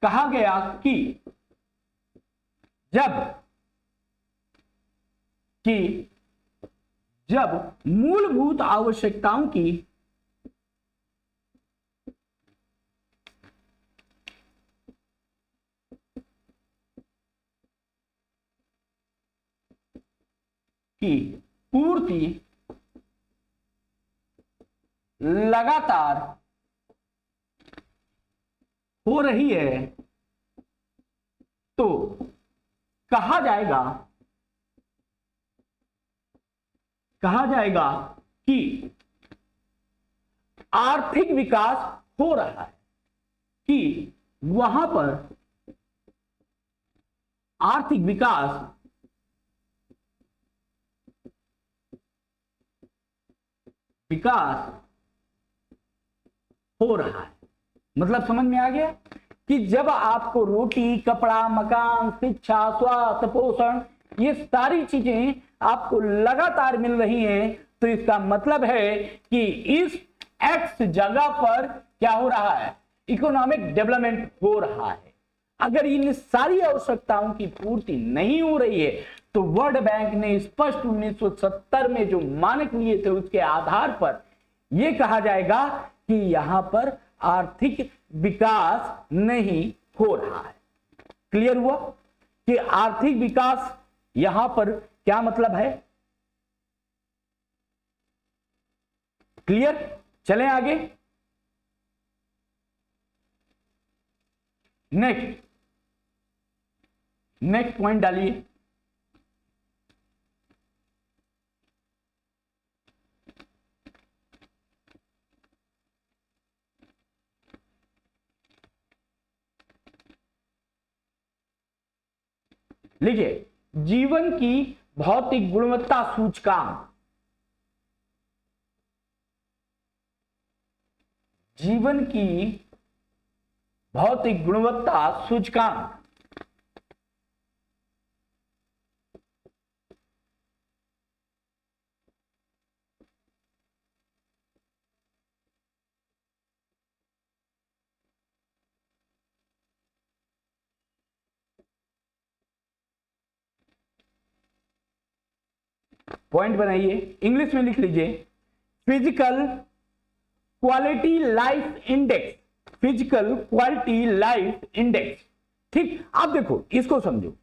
कहा गया कि जब मूलभूत आवश्यकताओं की की पूर्ति लगातार हो रही है तो कहा जाएगा कि आर्थिक विकास हो रहा है, कि वहां पर आर्थिक विकास हो रहा है। मतलब समझ में आ गया कि जब आपको रोटी, कपड़ा, मकान, शिक्षा, स्वास्थ्य, पोषण, ये सारी चीजें आपको लगातार मिल रही हैं, तो इसका मतलब है कि इस एक्स जगह पर क्या हो रहा है, इकोनॉमिक डेवलपमेंट हो रहा है। अगर इन सारी आवश्यकताओं की पूर्ति नहीं हो रही है तो वर्ल्ड बैंक ने स्पष्ट 1970 में जो मानक लिए थे उसके आधार पर यह कहा जाएगा कि यहां पर आर्थिक विकास नहीं हो रहा है। क्लियर हुआ कि आर्थिक विकास यहां पर क्या मतलब है? क्लियर? चलें आगे। नेक्स्ट पॉइंट डालिए। लिखिए, जीवन की भौतिक गुणवत्ता सूचकांक। जीवन की भौतिक गुणवत्ता सूचकांक पॉइंट बनाइए, इंग्लिश में लिख लीजिए physical quality life index. Physical quality life index. ठीक, आप देखो इसको समझो।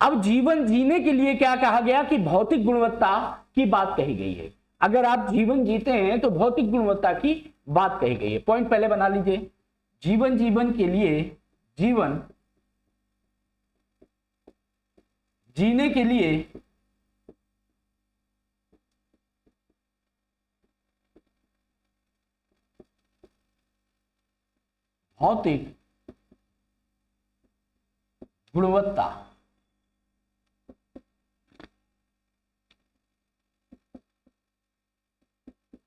अब जीवन जीने के लिए क्या कहा गया कि भौतिक गुणवत्ता की बात कही गई है। अगर आप जीवन जीते हैं तो भौतिक गुणवत्ता की बात कही गई है। पॉइंट पहले बना लीजिए, जीवन के लिए, जीवन जीने के लिए भौतिक गुणवत्ता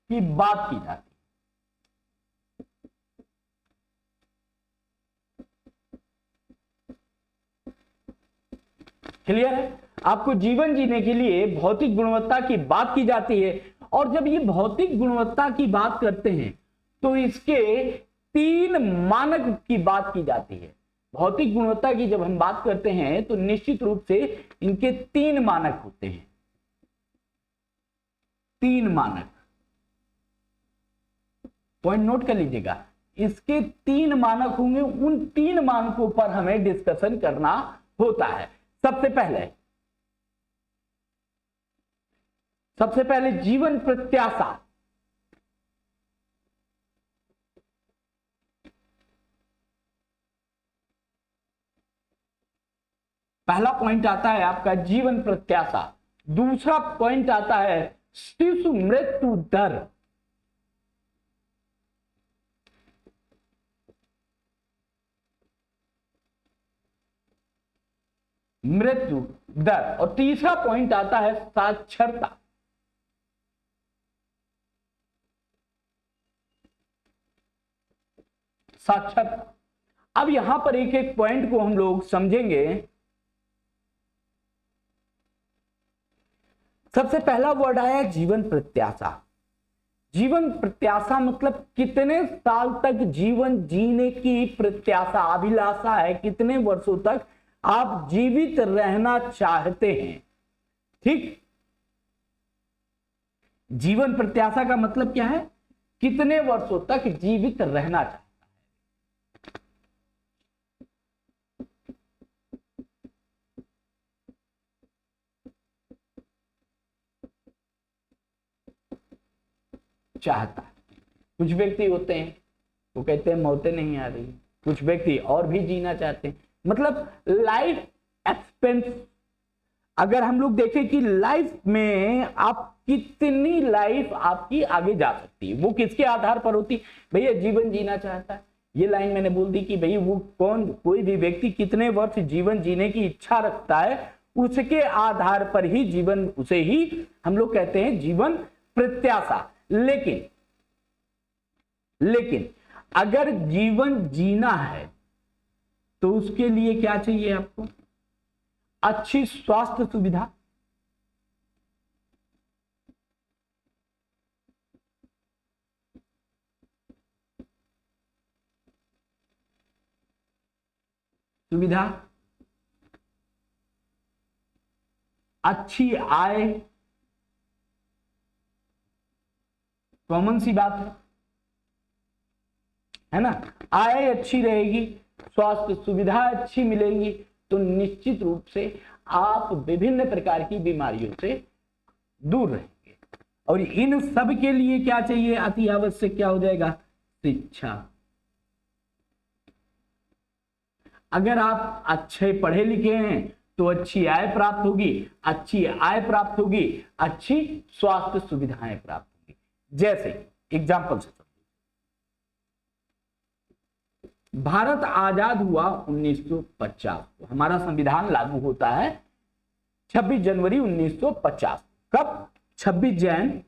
की बात की जाती है। क्लियर है? आपको जीवन जीने के लिए भौतिक गुणवत्ता की बात की जाती है, और जब ये भौतिक गुणवत्ता की बात करते हैं तो इसके 3 मानक की बात की जाती है। भौतिक गुणवत्ता की जब हम बात करते हैं तो निश्चित रूप से इनके 3 मानक होते हैं। 3 मानक, पॉइंट नोट कर लीजिएगा। इसके 3 मानक होंगे, उन 3 मानकों पर हमें डिस्कशन करना होता है। सबसे पहले जीवन प्रत्याशा। पहला पॉइंट आता है आपका जीवन प्रत्याशा। दूसरा पॉइंट आता है शिशु मृत्यु दर। मृत्यु दर। और तीसरा पॉइंट आता है साक्षरता। साक्षरता। अब यहां पर एक एक पॉइंट को हम लोग समझेंगे। सबसे पहला वर्ड आया जीवन प्रत्याशा। जीवन प्रत्याशा मतलब कितने साल तक जीवन जीने की प्रत्याशा, अभिलाषा है, कितने वर्षों तक आप जीवित रहना चाहते हैं। ठीक, जीवन प्रत्याशा का मतलब क्या है? कितने वर्षों तक जीवित रहना चाहता है। चाहता है। कुछ व्यक्ति होते हैं वो कहते हैं मौतें नहीं आ रही, कुछ व्यक्ति और भी जीना चाहते हैं। मतलब लाइफ एक्सपेंस, अगर हम लोग देखें कि लाइफ में आप कितनी लाइफ आपकी आगे जा सकती है, वो किसके आधार पर होती? भैया जीवन जीना चाहता है, ये लाइन मैंने बोल दी कि भाई वो कोई भी व्यक्ति कितने वर्ष जीवन जीने की इच्छा रखता है, उसके आधार पर ही जीवन, उसे ही हम लोग कहते हैं जीवन प्रत्याशा। लेकिन अगर जीवन जीना है तो उसके लिए क्या चाहिए आपको? अच्छी स्वास्थ्य सुविधा, अच्छी आय, कॉमन सी बात है ना। आय अच्छी रहेगी, स्वास्थ्य सुविधा अच्छी मिलेगी, तो निश्चित रूप से आप विभिन्न प्रकार की बीमारियों से दूर रहेंगे। और इन सब के लिए क्या चाहिए? अति आवश्यक क्या हो जाएगा? शिक्षा। अगर आप अच्छे पढ़े लिखे हैं तो अच्छी आय प्राप्त होगी, अच्छी आय प्राप्त होगी, अच्छी स्वास्थ्य सुविधाएं प्राप्त होगी। जैसे एग्जाम्पल से भारत आजाद हुआ 1950 को, हमारा संविधान लागू होता है 26 जनवरी 1950। कब? 26 जनवरी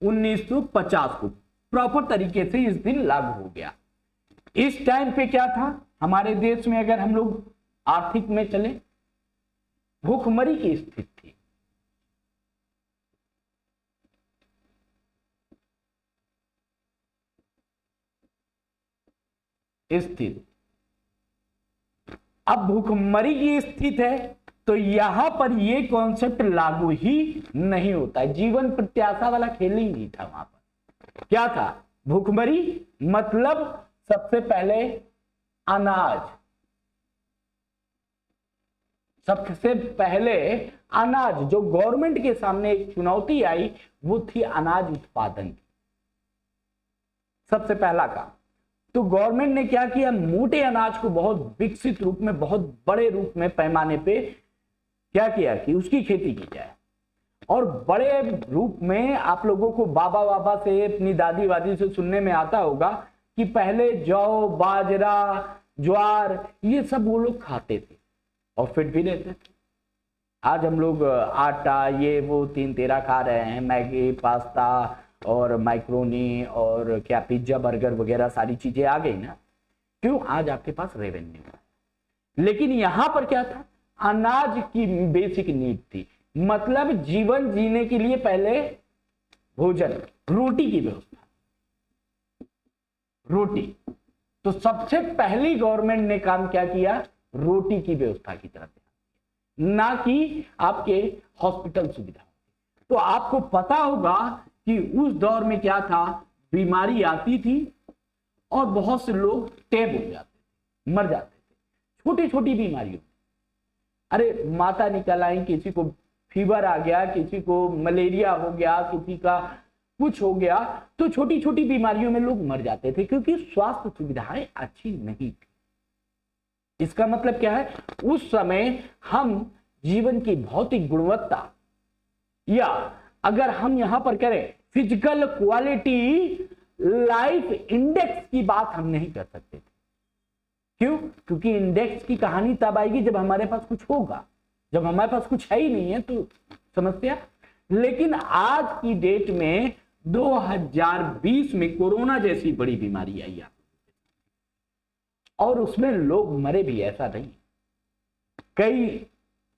1950 को प्रॉपर तरीके से इस दिन लागू हो गया। इस टाइम पे क्या था हमारे देश में? अगर हम लोग आर्थिक में चले, भूखमरी की स्थिति थी। अब भूखमरी की स्थिति है तो यहां पर ये कॉन्सेप्ट लागू ही नहीं होता है। जीवन प्रत्याशा वाला खेल ही नहीं था वहां पर। क्या था? भूखमरी मतलब सबसे पहले अनाज, सबसे पहले अनाज, जो गवर्नमेंट के सामने एक चुनौती आई वो थी अनाज उत्पादन की। सबसे पहला काम तो गवर्नमेंट ने क्या किया? मोटे अनाज को बहुत विकसित रूप में, बहुत बड़े रूप में, पैमाने पे क्या किया कि उसकी खेती की जाए। और बड़े रूप में आप लोगों को बाबा बाबा से, अपनी दादी वादी से सुनने में आता होगा कि पहले जौ, बाजरा, ज्वार, ये सब वो लोग खाते थे और फिट भी रहते थे। आज हम लोग आटा, ये वो 3-13 खा रहे हैं, मैगी, पास्ता और माइक्रोनी और क्या पिज्जा, बर्गर वगैरह सारी चीजें आ गई ना। क्यों? आज आपके पास रेवेन्यू है। लेकिन यहां पर क्या था? अनाज की बेसिक नीड थी। मतलब जीवन जीने के लिए पहले भोजन, रोटी की व्यवस्था, रोटी। तो सबसे पहली गवर्नमेंट ने काम क्या किया? रोटी की व्यवस्था की तरफ, ना कि आपके हॉस्पिटल सुविधा। तो आपको पता होगा कि उस दौर में क्या था? बीमारी आती थी और बहुत से लोग टैब हो जाते थे, मर जाते थे छोटी छोटी बीमारियों। अरे माता निकल आई, किसी को फीवर आ गया, किसी को मलेरिया हो गया, किसी का कुछ हो गया, तो छोटी छोटी बीमारियों में लोग मर जाते थे क्योंकि स्वास्थ्य सुविधाएं अच्छी नहीं थी। इसका मतलब क्या है? उस समय हम जीवन की भौतिक गुणवत्ता, या अगर हम यहां पर करें फिजिकल क्वालिटी लाइफ इंडेक्स की बात हम नहीं कर सकते थे। क्यों? क्योंकि इंडेक्स की कहानी तब आएगी जब हमारे पास कुछ होगा। जब हमारे पास कुछ है ही नहीं है तो समस्या। लेकिन आज की डेट में 2020 में कोरोना जैसी बड़ी बीमारी आई और उसमें लोग मरे भी, ऐसा नहीं। कई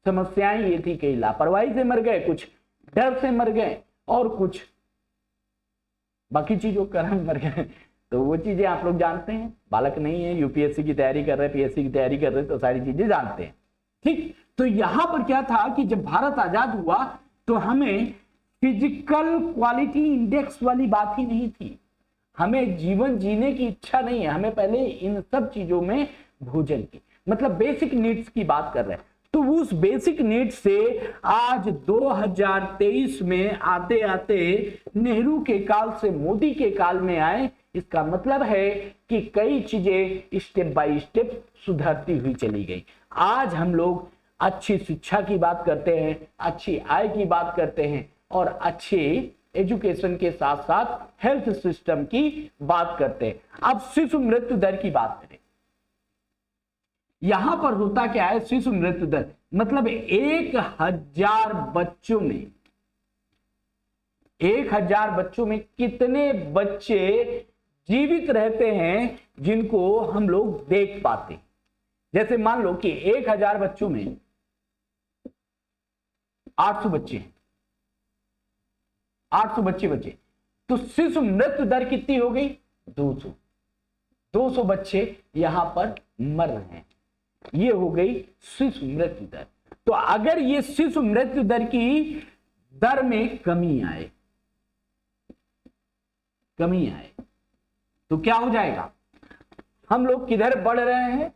समस्याएं ये थी, कई लापरवाही से मर गए, कुछ डर से मर गए और कुछ बाकी चीजों के कारण मर गए। तो वो चीजें आप लोग जानते हैं। बालक नहीं है, यूपीएससी की तैयारी कर रहे, पीएससी की तैयारी कर रहे, तो सारी चीजें जानते हैं। ठीक। तो यहां पर क्या था कि जब भारत आजाद हुआ तो हमें फिजिकल क्वालिटी इंडेक्स वाली बात ही नहीं थी। हमें जीवन जीने की इच्छा नहीं है, हमें पहले इन सब चीजों में भोजन की, मतलब बेसिक नीड्स की बात कर रहे हैं। तो उस बेसिक नीड से आज 2023 में आते आते नेहरू के काल से मोदी के काल में आए। इसका मतलब है कि कई चीजें स्टेप बाय स्टेप सुधरती हुई चली गई। आज हम लोग अच्छी शिक्षा की बात करते हैं, अच्छी आय की बात करते हैं और अच्छे एजुकेशन के साथ साथ हेल्थ सिस्टम की बात करते हैं। अब शिशु मृत्यु दर की बात करें, यहां पर होता क्या है, शिशु मृत्यु दर मतलब 1000 बच्चों में 1000 बच्चों में कितने बच्चे जीवित रहते हैं जिनको हम लोग देख पाते। जैसे मान लो कि 1000 बच्चों में 800 बच्चे हैं, 800 बच्चे बचे, तो शिशु मृत्यु दर कितनी हो गई, 200 बच्चे यहां पर मर रहे हैं। ये हो गई शिशु मृत्यु दर। तो अगर ये शिशु मृत्यु दर की दर में कमी आए तो क्या हो जाएगा, हम लोग किधर बढ़ रहे हैं,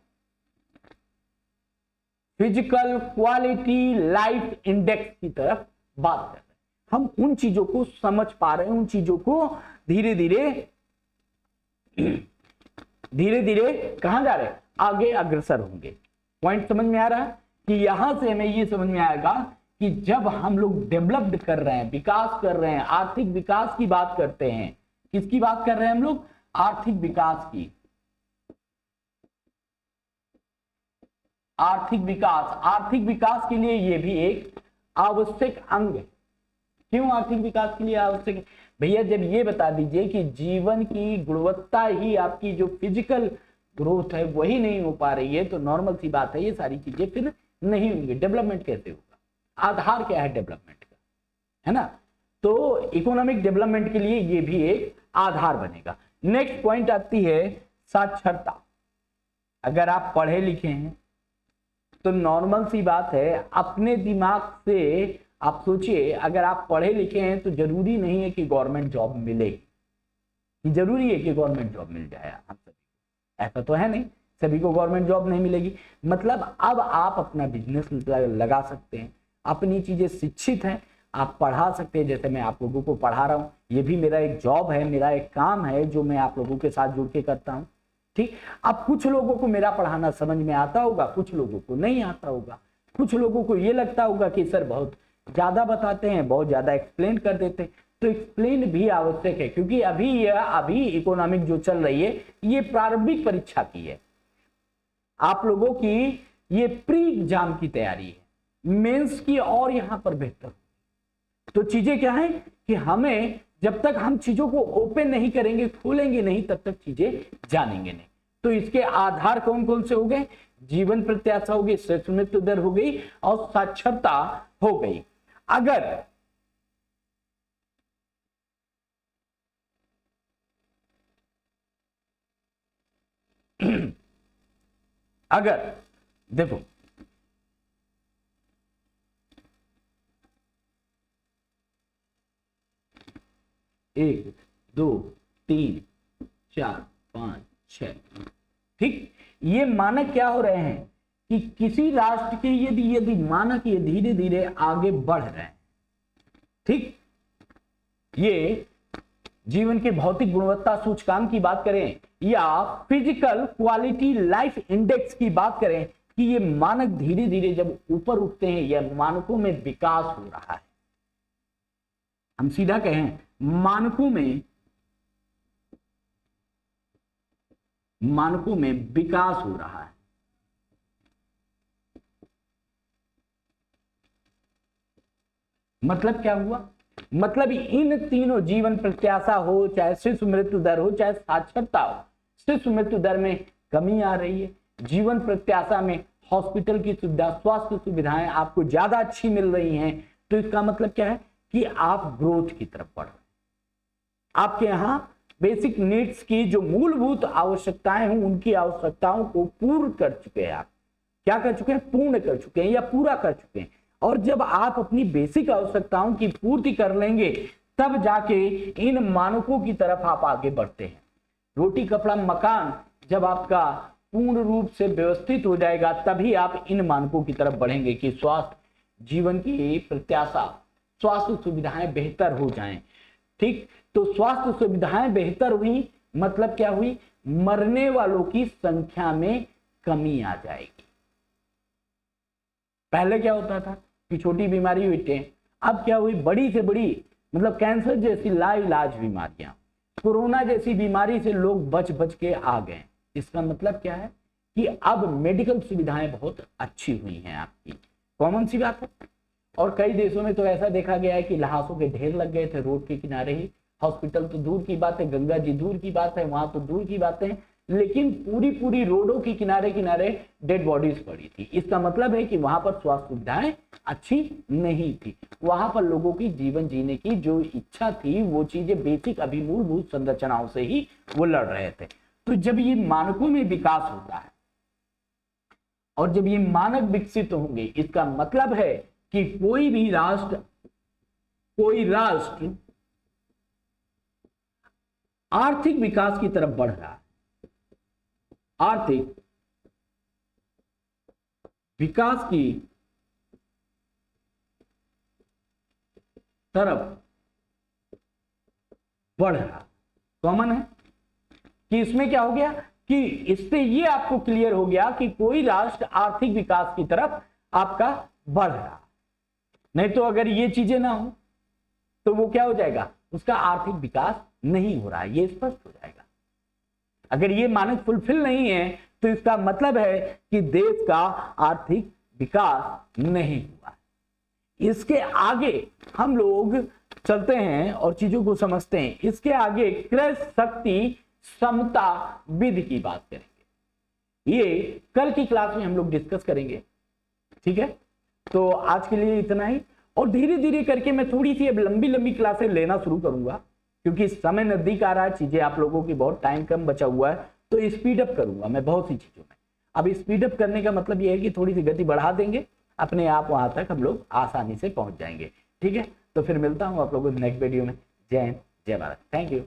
फिजिकल क्वालिटी लाइफ इंडेक्स की तरफ बात कर रहे हैं। हम उन चीजों को समझ पा रहे हैं, उन चीजों को धीरे धीरे कहां जा रहे हैं, आगे अग्रसर होंगे। पॉइंट समझ में आ रहा है कि यहां से हमें ये समझ में आएगा कि जब हम लोग डेवलप्ड कर रहे हैं, विकास कर रहे हैं, आर्थिक विकास की बात करते हैं, किसकी बात कर रहे हैं हम लोग, आर्थिक विकास की। आर्थिक विकास के लिए यह भी एक आवश्यक अंग है। क्यों आर्थिक विकास के लिए आवश्यक है भैया, जब ये बता दीजिए कि जीवन की गुणवत्ता ही आपकी जो फिजिकल ग्रोथ है वही नहीं हो पा रही है, तो नॉर्मल सी बात है ये सारी चीजें फिर नहीं होंगी। डेवलपमेंट कैसे होगा, आधार क्या है डेवलपमेंट का, है ना। तो इकोनॉमिक डेवलपमेंट के लिए ये भी एक आधार बनेगा। नेक्स्ट पॉइंट आती है साक्षरता। अगर आप पढ़े लिखे हैं तो नॉर्मल सी बात है, अपने दिमाग से आप सोचिए, अगर आप पढ़े लिखे हैं तो जरूरी नहीं है कि गवर्नमेंट जॉब मिलेगी, जरूरी है कि गवर्नमेंट जॉब मिल जाए हम सभी को, ऐसा तो है नहीं, सभी को गवर्नमेंट जॉब नहीं मिलेगी। मतलब अब आप अपना बिजनेस लगा सकते हैं, अपनी चीजें शिक्षित हैं, आप पढ़ा सकते हैं। जैसे मैं आप लोगों को पढ़ा रहा हूँ, ये भी मेरा एक जॉब है, मेरा एक काम है जो मैं आप लोगों के साथ जुड़ के करता हूँ, ठीक। अब कुछ लोगों को मेरा पढ़ाना समझ में आता होगा, कुछ लोगों को नहीं आता होगा, कुछ लोगों को ये लगता होगा कि सर बहुत ज्यादा बताते हैं, बहुत ज्यादा एक्सप्लेन कर देते हैं। तो एक्सप्लेन भी आवश्यक है, क्योंकि अभी इकोनॉमिक जो चल रही है ये प्रारंभिक परीक्षा की है, आप लोगों की ये प्री एग्जाम की तैयारी है, मेंस की और यहां पर बेहतर। तो चीजें क्या है कि हमें जब तक हम चीजों को ओपन नहीं करेंगे, खोलेंगे नहीं, तब तक चीजें जानेंगे नहीं। तो इसके आधार कौन कौन से हो गए, जीवन प्रत्याशा हो गई, शिशु मृत्यु दर हो गई और साक्षरता हो गई। अगर देखो 1 2 3 4 5 6, ठीक। ये मानक क्या हो रहे हैं कि किसी राष्ट्र के यदि मानक ये धीरे धीरे आगे बढ़ रहे हैं, ठीक, ये जीवन के भौतिक गुणवत्ता सूचकांक की बात करें या फिजिकल क्वालिटी लाइफ इंडेक्स की बात करें, कि ये मानक धीरे धीरे जब ऊपर उठते हैं, या मानकों में विकास हो रहा है, हम सीधा कहें मानकों में विकास हो रहा है। मतलब क्या हुआ, मतलब इन तीनों जीवन प्रत्याशा हो, चाहे शिशु मृत्यु दर हो, चाहे साक्षरता हो, शिशु मृत्यु दर में कमी आ रही है, जीवन प्रत्याशा में हॉस्पिटल की सुविधा, स्वास्थ्य सुविधाएं आपको ज्यादा अच्छी मिल रही हैं। तो इसका मतलब क्या है कि आप ग्रोथ की तरफ बढ़ रहे हैं। आपके यहाँ बेसिक नीड्स की जो मूलभूत आवश्यकताएं हैं, उनकी आवश्यकताओं को पूर्ण कर चुके हैं। आप क्या कर चुके हैं, पूर्ण कर चुके हैं या पूरा कर चुके हैं। और जब आप अपनी बेसिक आवश्यकताओं की पूर्ति कर लेंगे, तब जाके इन मानकों की तरफ आप आगे बढ़ते हैं। रोटी कपड़ा मकान जब आपका पूर्ण रूप से व्यवस्थित हो जाएगा, तभी आप इन मानकों की तरफ बढ़ेंगे कि स्वास्थ्य जीवन की प्रत्याशा, स्वास्थ्य सुविधाएं बेहतर हो जाएं। ठीक, तो स्वास्थ्य सुविधाएं बेहतर हुई मतलब क्या हुई, मरने वालों की संख्या में कमी आ जाएगी। पहले क्या होता था कि छोटी बीमारी हुई थे, अब क्या हुई, बड़ी से बड़ी मतलब कैंसर जैसी लाइलाज बीमारियां, कोरोना जैसी बीमारी से लोग बच बच के आ गए। इसका मतलब क्या है कि अब मेडिकल सुविधाएं बहुत अच्छी हुई हैं आपकी, कॉमन सी बात है। और कई देशों में तो ऐसा देखा गया है कि लाशों के ढेर लग गए थे रोड के किनारे ही, हॉस्पिटल तो दूर की बात है, गंगा जी दूर की बात है, वहां तो दूर की बात है, लेकिन पूरी पूरी रोडों के किनारे किनारे डेड बॉडीज पड़ी थी। इसका मतलब है कि वहां पर स्वास्थ्य सुविधाएं अच्छी नहीं थी, वहां पर लोगों की जीवन जीने की जो इच्छा थी वो चीजें बेसिक अभी मूलभूत संरचनाओं से ही वो लड़ रहे थे। तो जब ये मानकों में विकास होता है और जब ये मानक विकसित होंगे, इसका मतलब है कि कोई राष्ट्र आर्थिक विकास की तरफ बढ़ रहा है, आर्थिक विकास की तरफ बढ़ रहा, कॉमन है कि इसमें क्या हो गया कि इससे ये आपको क्लियर हो गया कि कोई राष्ट्र आर्थिक विकास की तरफ आपका बढ़ रहा। नहीं तो अगर ये चीजें ना हो तो वो क्या हो जाएगा, उसका आर्थिक विकास नहीं हो रहा है, ये स्पष्ट हो जाएगा। अगर ये मानक फुलफिल नहीं है तो इसका मतलब है कि देश का आर्थिक विकास नहीं हुआ। इसके आगे हम लोग चलते हैं और चीजों को समझते हैं। इसके आगे क्रय शक्ति समता विधि की बात करेंगे, ये कल की क्लास में हम लोग डिस्कस करेंगे। ठीक है, तो आज के लिए इतना ही, और धीरे धीरे करके मैं थोड़ी सी अब लंबी लंबी क्लासें लेना शुरू करूंगा, क्योंकि समय नजदीक आ रहा है, चीजें आप लोगों की बहुत टाइम कम बचा हुआ है, तो स्पीड अप करूंगा मैं बहुत सी चीजों में। अब स्पीड अप करने का मतलब ये है कि थोड़ी सी गति बढ़ा देंगे, अपने आप वहां तक हम लोग आसानी से पहुंच जाएंगे। ठीक है, तो फिर मिलता हूं आप लोगों को नेक्स्ट वीडियो में। जय हिंद, जय भारत, थैंक यू।